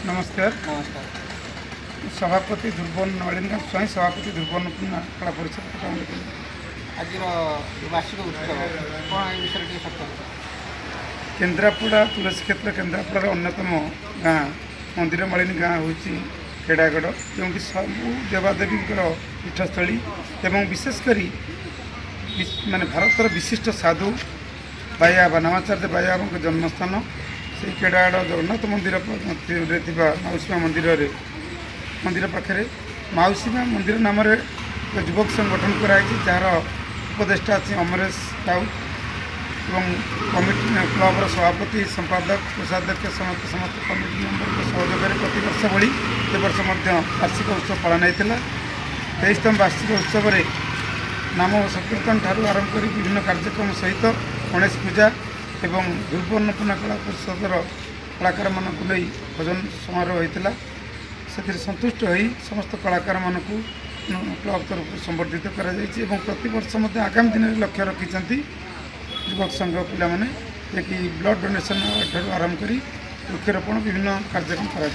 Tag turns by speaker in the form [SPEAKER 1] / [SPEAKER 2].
[SPEAKER 1] नमस्कार।
[SPEAKER 2] नमस्कार।
[SPEAKER 1] सभापति ध्रुवन नलिन स्वयं सभापति ध्रुवन कला परिषद
[SPEAKER 2] आज वार्षिक उत्सव कौन ए विषय टी सत्य
[SPEAKER 1] केन्द्रापड़ा तुलसी क्षेत्र केन्द्रापड़ार अन्यतम गाँ मंदिर मालिनी गाँ हूँ केड़ागढ़ जो सबू देवादेवी पीठस्थली एवं विशेषकर माने भारतर विशिष्ट साधु बाया नामाचार्य बाया जन्मस्थान से केड़ागढ़ जगन्नाथ मंदिर मौसीमा मंदिर पाखे मौसीमा मंदिर नाम युवक संघ गठन कराई जार उपदेष्टा अच्छी अमरेश राउत एवं कमिटी क्लबर सभापति संपादक कोषाध्यक्ष समस्त समस्त कमिटी मेम्बर सहयोग प्रति वर्ष भली ए वर्ष वार्षिक उत्सव पालन होता 23तम वार्षिक उत्सव नाम संकीर्तन ठारू आरंभ कर विभिन्न कार्यक्रम सहित गणेश पूजा एवं ध्रुवन्नपूर्णा कला परिषदर कलाकार मानक नहीं भजन समारोह होता से सन्तुष्ट हो समस्त कलाकार मानक क्लब तरफ संबर्धित कर प्रति वर्ष आगामी दिन में लक्ष्य रखिंट युवक संघ पिला माने कि ब्लड डोनेशन ठारू आरंभ कर वृक्षरोपण विभिन्न कार्यक्रम करा